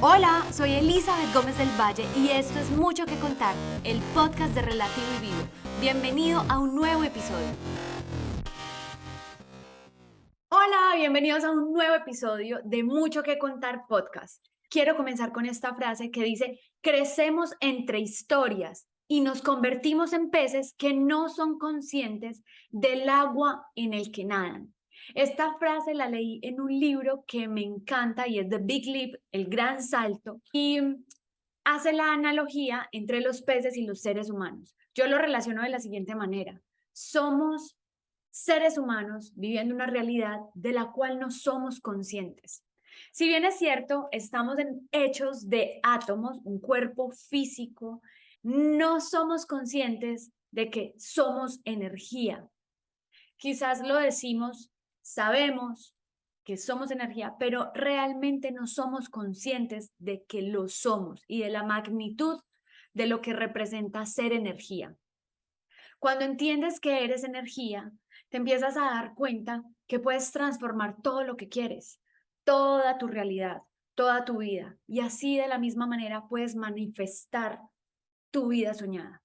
Hola, soy Elizabeth Gómez del Valle y esto es Mucho que Contar, el podcast de Relativo y Vivo. Bienvenido a un nuevo episodio. Hola, bienvenidos a un nuevo episodio de Mucho que Contar podcast. Quiero comenzar con esta frase que dice: crecemos entre historias y nos convertimos en peces que no son conscientes del agua en el que nadan. Esta frase la leí en un libro que me encanta y es The Big Leap, El Gran Salto, y hace la analogía entre los peces y los seres humanos. Yo lo relaciono de la siguiente manera: somos seres humanos viviendo una realidad de la cual no somos conscientes. Si bien es cierto, estamos hechos de átomos, un cuerpo físico, no somos conscientes de que somos energía. Quizás lo decimos, sabemos que somos energía, pero realmente no somos conscientes de que lo somos y de la magnitud de lo que representa ser energía. Cuando entiendes que eres energía, te empiezas a dar cuenta que puedes transformar todo lo que quieres, toda tu realidad, toda tu vida, y así de la misma manera puedes manifestar tu vida soñada.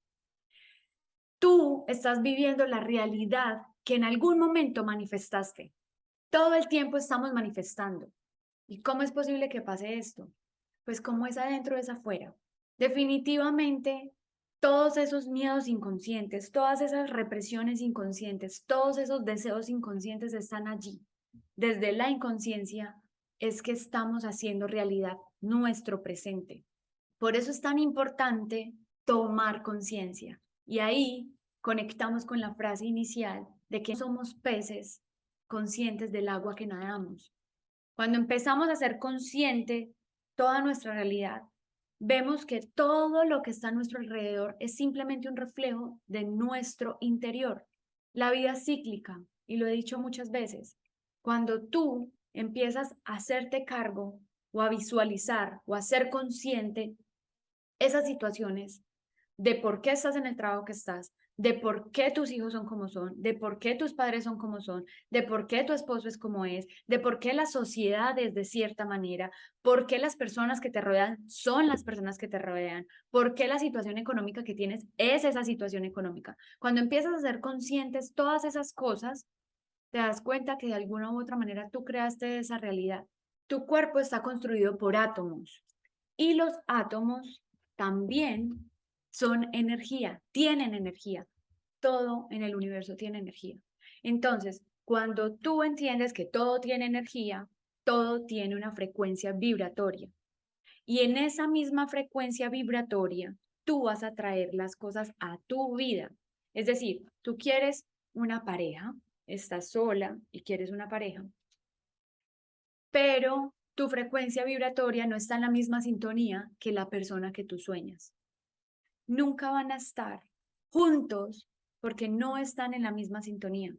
Tú estás viviendo la realidad que en algún momento manifestaste. Todo el tiempo estamos manifestando. ¿Y cómo es posible que pase esto? Pues como es adentro es afuera. Definitivamente, todos esos miedos inconscientes, todas esas represiones inconscientes, todos esos deseos inconscientes están allí. Desde la inconsciencia es que estamos haciendo realidad nuestro presente. Por eso es tan importante tomar conciencia. Y ahí conectamos con la frase inicial de que somos peces conscientes del agua que nadamos. Cuando empezamos a ser consciente toda nuestra realidad, vemos que todo lo que está a nuestro alrededor es simplemente un reflejo de nuestro interior. La vida es cíclica, y lo he dicho muchas veces. Cuando tú empiezas a hacerte cargo o a visualizar o a ser consciente esas situaciones de por qué estás en el trabajo que estás, de por qué tus hijos son como son, de por qué tus padres son como son, de por qué tu esposo es como es, de por qué la sociedad es de cierta manera, por qué las personas que te rodean son las personas que te rodean, por qué la situación económica que tienes es esa situación económica. Cuando empiezas a ser conscientes todas esas cosas, te das cuenta que de alguna u otra manera tú creaste esa realidad. Tu cuerpo está construido por átomos y los átomos también son energía, tienen energía. Todo en el universo tiene energía. Entonces, cuando tú entiendes que todo tiene energía, todo tiene una frecuencia vibratoria. Y en esa misma frecuencia vibratoria, tú vas a traer las cosas a tu vida. Es decir, tú quieres una pareja, estás sola y quieres una pareja, pero tu frecuencia vibratoria no está en la misma sintonía que la persona que tú sueñas. Nunca van a estar juntos porque no están en la misma sintonía.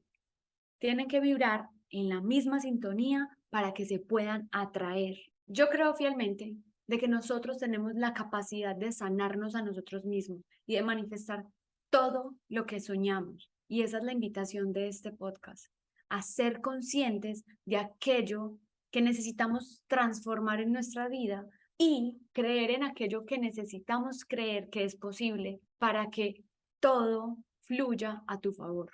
Tienen que vibrar en la misma sintonía para que se puedan atraer. Yo creo fielmente de que nosotros tenemos la capacidad de sanarnos a nosotros mismos y de manifestar todo lo que soñamos. Y esa es la invitación de este podcast, a ser conscientes de aquello que necesitamos transformar en nuestra vida y creer en aquello que necesitamos creer que es posible para que todo fluya a tu favor.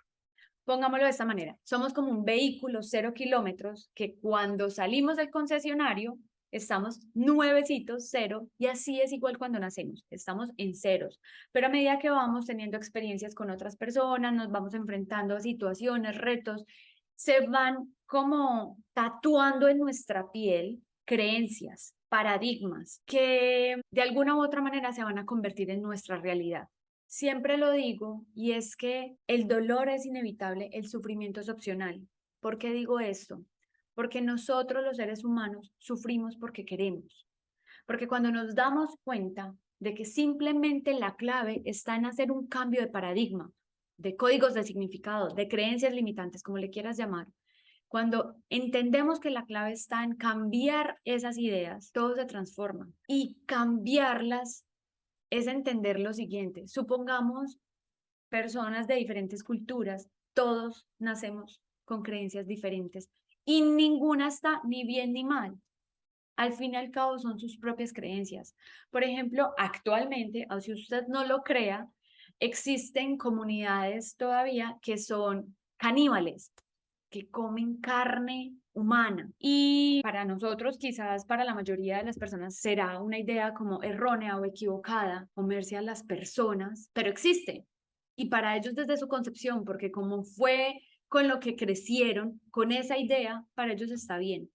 Pongámoslo de esta manera: somos como un vehículo 0 kilómetros que cuando salimos del concesionario estamos nuevecitos, cero, y así es igual cuando nacemos, estamos en ceros, pero a medida que vamos teniendo experiencias con otras personas, nos vamos enfrentando a situaciones, retos, se van como tatuando en nuestra piel creencias, paradigmas que de alguna u otra manera se van a convertir en nuestra realidad. Siempre lo digo, y es que el dolor es inevitable, el sufrimiento es opcional. ¿Por qué digo esto? Porque nosotros los seres humanos sufrimos porque queremos. Porque cuando nos damos cuenta de que simplemente la clave está en hacer un cambio de paradigma, de códigos de significado, de creencias limitantes, como le quieras llamar, cuando entendemos que la clave está en cambiar esas ideas, todo se transforma. Y cambiarlas es entender lo siguiente: supongamos personas de diferentes culturas, todos nacemos con creencias diferentes y ninguna está ni bien ni mal. al fin y al cabo son sus propias creencias. Por ejemplo, actualmente, aunque si usted no lo crea, existen comunidades todavía que son caníbales, que comen carne humana. Y para nosotros, quizás para la mayoría de las personas, será una idea como errónea o equivocada comerse a las personas, pero existe. Y para ellos desde su concepción, porque como fue con lo que crecieron, con esa idea, para ellos está bien.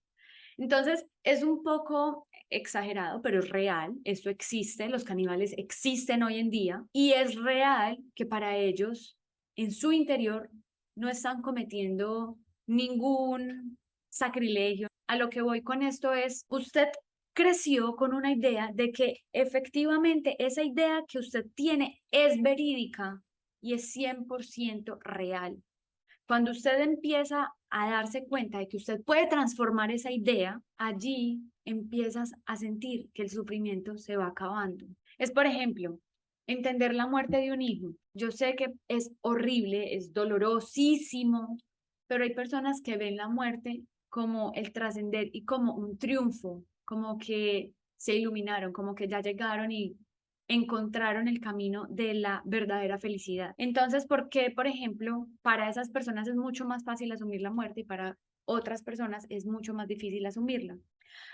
Entonces, es un poco exagerado, pero es real, esto existe, los caníbales existen hoy en día y es real que para ellos, en su interior, no están cometiendo ningún sacrilegio. A lo que voy con esto es, usted creció con una idea de que efectivamente esa idea que usted tiene es verídica y es 100% real. Cuando usted empieza a darse cuenta de que usted puede transformar esa idea, allí empiezas a sentir que el sufrimiento se va acabando. Es, por ejemplo, entender la muerte de un hijo. Yo sé que es horrible, es dolorosísimo, pero hay personas que ven la muerte como el trascender y como un triunfo, como que se iluminaron, como que ya llegaron y encontraron el camino de la verdadera felicidad. Entonces, ¿por qué, por ejemplo, para esas personas es mucho más fácil asumir la muerte y para otras personas es mucho más difícil asumirla?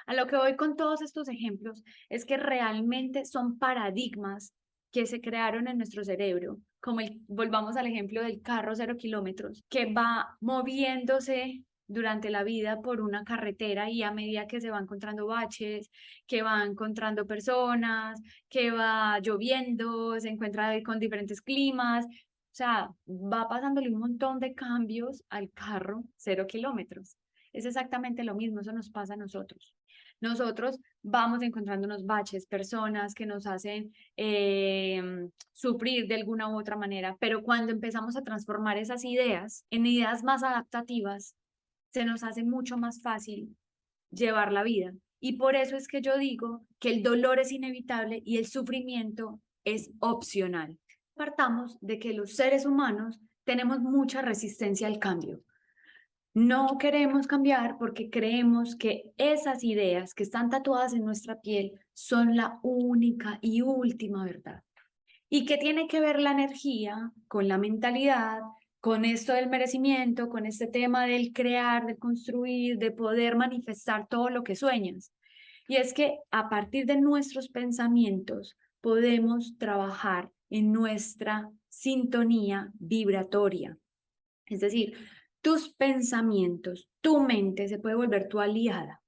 A lo que voy con todos estos ejemplos es que realmente son paradigmas que se crearon en nuestro cerebro, como volvamos al ejemplo del carro 0 kilómetros, que va moviéndose durante la vida por una carretera y a medida que se va encontrando baches, que va encontrando personas, que va lloviendo, se encuentra con diferentes climas, o sea, va pasándole un montón de cambios al carro 0 kilómetros. Es exactamente lo mismo, eso nos pasa a nosotros. Nosotros vamos encontrando unos baches, personas que nos hacen sufrir de alguna u otra manera, pero cuando empezamos a transformar esas ideas en ideas más adaptativas, se nos hace mucho más fácil llevar la vida. Y por eso es que yo digo que el dolor es inevitable y el sufrimiento es opcional. Partamos de que los seres humanos tenemos mucha resistencia al cambio. No queremos cambiar porque creemos que esas ideas que están tatuadas en nuestra piel son la única y última verdad. ¿Y qué tiene que ver la energía con la mentalidad, con esto del merecimiento, con este tema del crear, de construir, de poder manifestar todo lo que sueñas? Y es que a partir de nuestros pensamientos podemos trabajar en nuestra sintonía vibratoria. Es decir, tus pensamientos, tu mente se puede volver tu aliada.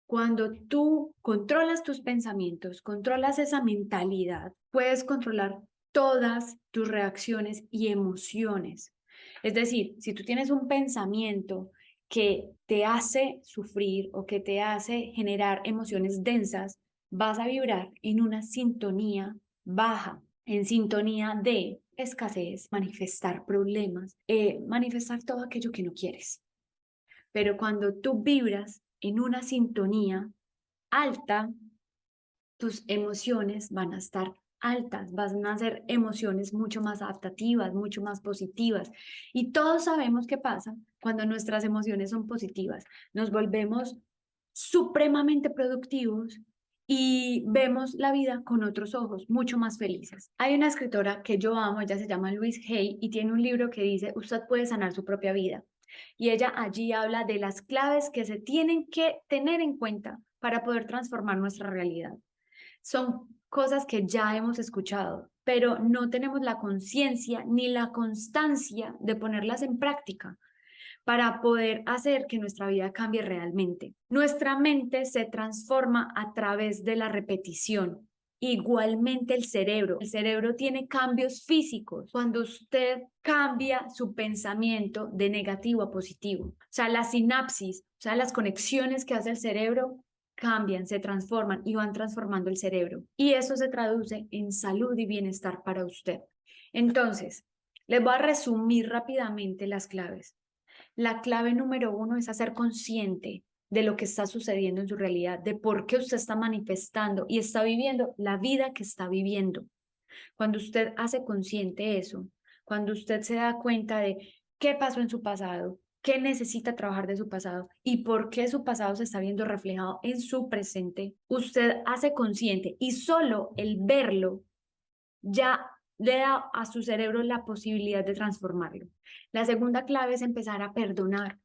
Cuando tú controlas tus pensamientos, controlas esa mentalidad, puedes controlar todas tus reacciones y emociones. Es decir, si tú tienes un pensamiento que te hace sufrir o que te hace generar emociones densas, vas a vibrar en una sintonía baja, en sintonía de escasez, manifestar problemas, manifestar todo aquello que no quieres. Pero cuando tú vibras en una sintonía alta, tus emociones van a estar altas, van a ser emociones mucho más adaptativas, mucho más positivas. Y todos sabemos qué pasa cuando nuestras emociones son positivas. Nos volvemos supremamente productivos y vemos la vida con otros ojos, mucho más felices. Hay una escritora que yo amo, ella se llama Louise Hay y tiene un libro que dice, usted puede sanar su propia vida. Y ella allí habla de las claves que se tienen que tener en cuenta para poder transformar nuestra realidad. Son cosas que ya hemos escuchado, pero no tenemos la conciencia ni la constancia de ponerlas en práctica para poder hacer que nuestra vida cambie realmente. Nuestra mente se transforma a través de la repetición. Igualmente el cerebro tiene cambios físicos cuando usted cambia su pensamiento de negativo a positivo. O sea, la sinapsis, o sea, las conexiones que hace el cerebro cambian, se transforman y van transformando el cerebro. Y eso se traduce en salud y bienestar para usted. Entonces, les voy a resumir rápidamente las claves. La clave número 1 es hacer consciente de lo que está sucediendo en su realidad, de por qué usted está manifestando y está viviendo la vida que está viviendo. Cuando usted hace consciente eso, cuando usted se da cuenta de qué pasó en su pasado, qué necesita trabajar de su pasado y por qué su pasado se está viendo reflejado en su presente, usted hace consciente y solo el verlo ya le da a su cerebro la posibilidad de transformarlo. La segunda clave es empezar a perdonar,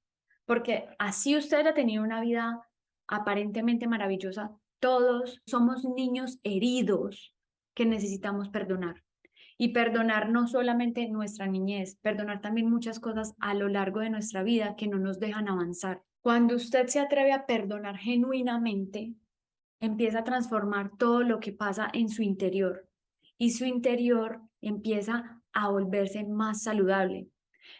porque así usted haya tenido una vida aparentemente maravillosa, todos somos niños heridos que necesitamos perdonar. Y perdonar no solamente nuestra niñez, perdonar también muchas cosas a lo largo de nuestra vida que no nos dejan avanzar. Cuando usted se atreve a perdonar genuinamente, empieza a transformar todo lo que pasa en su interior y su interior empieza a volverse más saludable.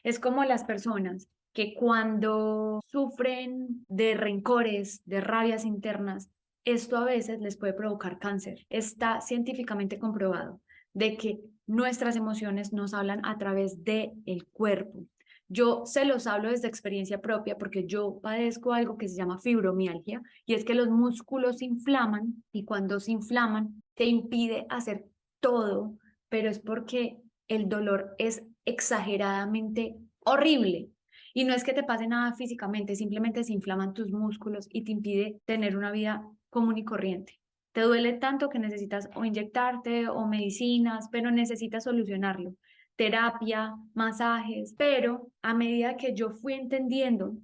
Es como las personas que cuando sufren de rencores, de rabias internas, esto a veces les puede provocar cáncer. Está científicamente comprobado de que nuestras emociones nos hablan a través del cuerpo. Yo se los hablo desde experiencia propia porque yo padezco algo que se llama fibromialgia y es que los músculos se inflaman y cuando se inflaman te impide hacer todo, pero es porque el dolor es exageradamente horrible. Y no es que te pase nada físicamente, simplemente se inflaman tus músculos y te impide tener una vida común y corriente. Te duele tanto que necesitas o inyectarte o medicinas, pero necesitas solucionarlo. Terapia, masajes, pero a medida que yo fui entendiendo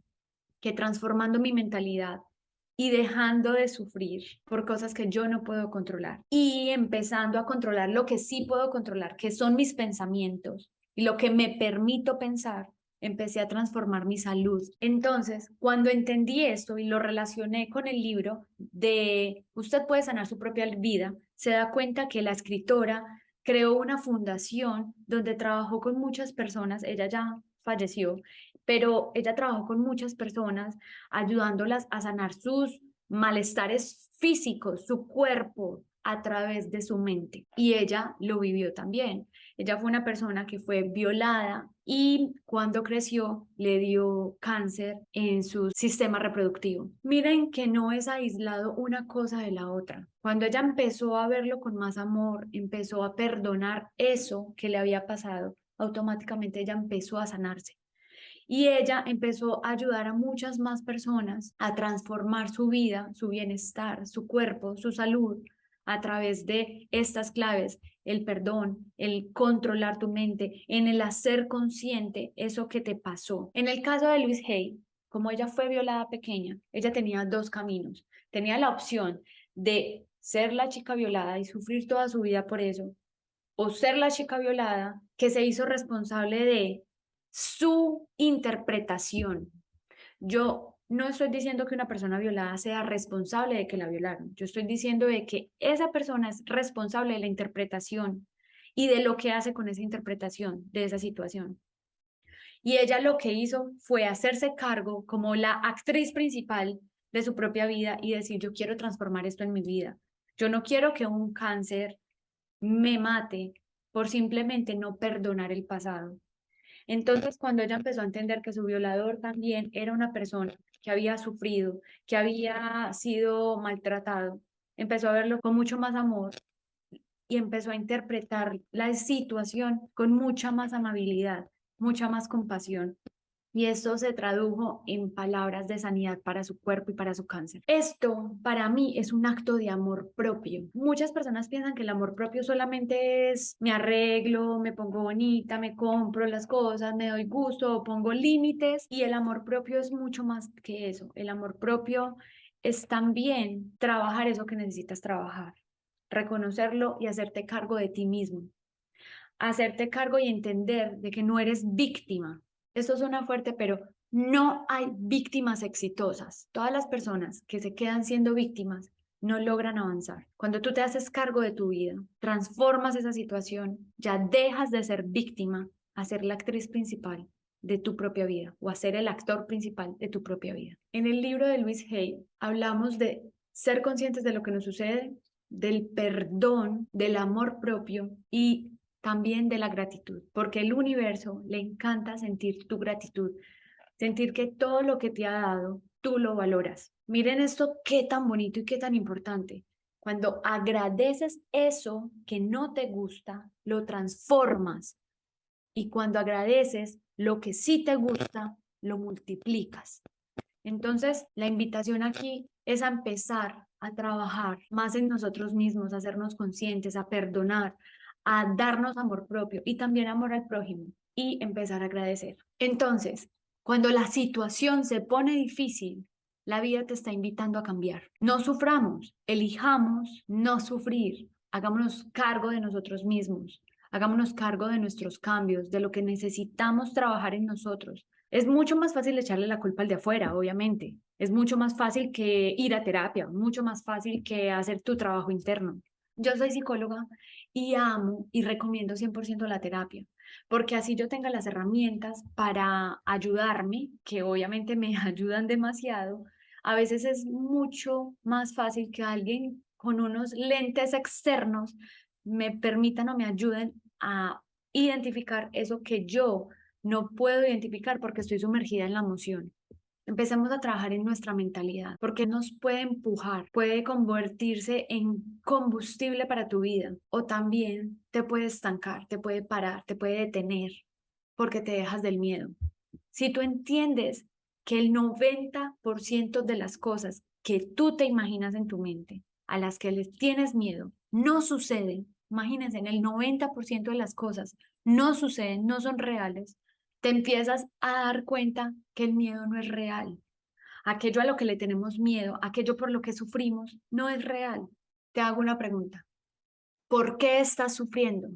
que transformando mi mentalidad y dejando de sufrir por cosas que yo no puedo controlar y empezando a controlar lo que sí puedo controlar, que son mis pensamientos y lo que me permito pensar, empecé a transformar mi salud. Entonces, cuando entendí esto y lo relacioné con el libro de Usted puede sanar su propia vida, se da cuenta que la escritora creó una fundación donde trabajó con muchas personas, ella ya falleció, pero ella trabajó con muchas personas ayudándolas a sanar sus malestares físicos, su cuerpo a través de su mente. Y ella lo vivió también. Ella fue una persona que fue violada y cuando creció le dio cáncer en su sistema reproductivo. Miren que no es aislado una cosa de la otra. Cuando ella empezó a verlo con más amor, empezó a perdonar eso que le había pasado, automáticamente ella empezó a sanarse. Y ella empezó a ayudar a muchas más personas a transformar su vida, su bienestar, su cuerpo, su salud a través de estas claves, el perdón, el controlar tu mente, en el hacer consciente eso que te pasó. En el caso de Louise Hay, como ella fue violada pequeña, ella tenía dos caminos. Tenía la opción de ser la chica violada y sufrir toda su vida por eso, o ser la chica violada que se hizo responsable de su interpretación. Yo no estoy diciendo que una persona violada sea responsable de que la violaron. Yo estoy diciendo de que esa persona es responsable de la interpretación y de lo que hace con esa interpretación de esa situación. Y ella lo que hizo fue hacerse cargo como la actriz principal de su propia vida y decir, yo quiero transformar esto en mi vida. Yo no quiero que un cáncer me mate por simplemente no perdonar el pasado. Entonces, cuando ella empezó a entender que su violador también era una persona que había sufrido, que había sido maltratado, empezó a verlo con mucho más amor y empezó a interpretar la situación con mucha más amabilidad, mucha más compasión. Y esto se tradujo en palabras de sanidad para su cuerpo y para su cáncer. Esto para mí es un acto de amor propio. Muchas personas piensan que el amor propio solamente es me arreglo, me pongo bonita, me compro las cosas, me doy gusto, pongo límites y el amor propio es mucho más que eso. El amor propio es también trabajar eso que necesitas trabajar, reconocerlo y hacerte cargo de ti mismo, hacerte cargo y entender de que no eres víctima. Eso suena fuerte, pero no hay víctimas exitosas. Todas las personas que se quedan siendo víctimas no logran avanzar. Cuando tú te haces cargo de tu vida, transformas esa situación, ya dejas de ser víctima a ser la actriz principal de tu propia vida o a ser el actor principal de tu propia vida. En el libro de Louise Hay hablamos de ser conscientes de lo que nos sucede, del perdón, del amor propio y también de la gratitud, porque el universo le encanta sentir tu gratitud, sentir que todo lo que te ha dado, tú lo valoras. Miren esto, qué tan bonito y qué tan importante. Cuando agradeces eso que no te gusta, lo transformas. Y cuando agradeces lo que sí te gusta, lo multiplicas. Entonces, la invitación aquí es a empezar a trabajar más en nosotros mismos, a hacernos conscientes, a perdonar, a darnos amor propio y también amor al prójimo y empezar a agradecer. Entonces, cuando la situación se pone difícil, la vida te está invitando a cambiar. No suframos, elijamos no sufrir, hagámonos cargo de nosotros mismos, hagámonos cargo de nuestros cambios, de lo que necesitamos trabajar en nosotros. Es mucho más fácil echarle la culpa al de afuera, obviamente. Es mucho más fácil que ir a terapia, mucho más fácil que hacer tu trabajo interno. Yo soy psicóloga y amo y recomiendo 100% la terapia, porque así yo tenga las herramientas para ayudarme, que obviamente me ayudan demasiado. A veces es mucho más fácil que alguien con unos lentes externos me permitan o me ayuden a identificar eso que yo no puedo identificar porque estoy sumergida en la emoción. Empecemos a trabajar en nuestra mentalidad, porque nos puede empujar, puede convertirse en combustible para tu vida, o también te puede estancar, te puede parar, te puede detener, porque te dejas del miedo. Si tú entiendes que el 90% de las cosas que tú te imaginas en tu mente, a las que les tienes miedo, no suceden, imagínense, en el 90% de las cosas no suceden, no son reales, te empiezas a dar cuenta que el miedo no es real. Aquello a lo que le tenemos miedo, aquello por lo que sufrimos, no es real. Te hago una pregunta. ¿Por qué estás sufriendo?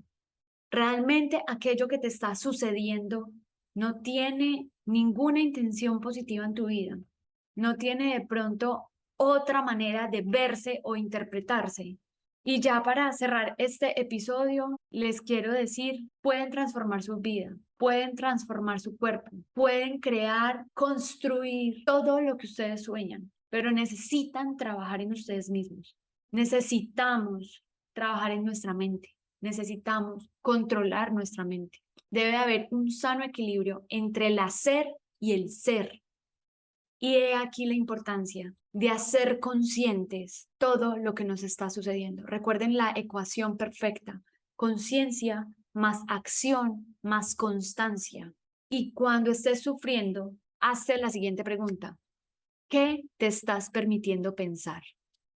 ¿Realmente aquello que te está sucediendo no tiene ninguna intención positiva en tu vida? ¿No tiene de pronto otra manera de verse o interpretarse? Y ya para cerrar este episodio, les quiero decir, pueden transformar su vida, pueden transformar su cuerpo, pueden crear, construir todo lo que ustedes sueñan, pero necesitan trabajar en ustedes mismos. Necesitamos trabajar en nuestra mente. Necesitamos controlar nuestra mente. Debe haber un sano equilibrio entre el hacer y el ser. Y he aquí la importancia de hacer conscientes todo lo que nos está sucediendo. Recuerden la ecuación perfecta: conciencia más acción más constancia. Y cuando estés sufriendo, hazte la siguiente pregunta: ¿qué te estás permitiendo pensar?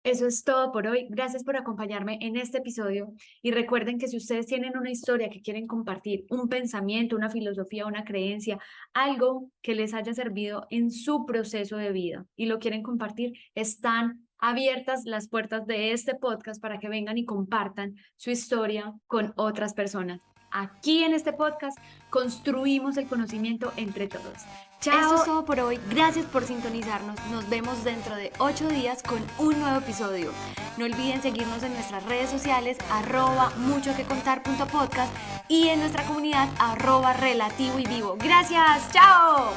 Eso es todo por hoy. Gracias por acompañarme en este episodio y recuerden que si ustedes tienen una historia que quieren compartir, un pensamiento, una filosofía, una creencia, algo que les haya servido en su proceso de vida y lo quieren compartir, están abiertas las puertas de este podcast para que vengan y compartan su historia con otras personas. Aquí en este podcast construimos el conocimiento entre todos. Chao. Eso es todo por hoy. Gracias por sintonizarnos. Nos vemos dentro de 8 días con un nuevo episodio. No olviden seguirnos en nuestras redes sociales @muchoquecontar.podcast y en nuestra comunidad @relativo y vivo. Gracias. Chao.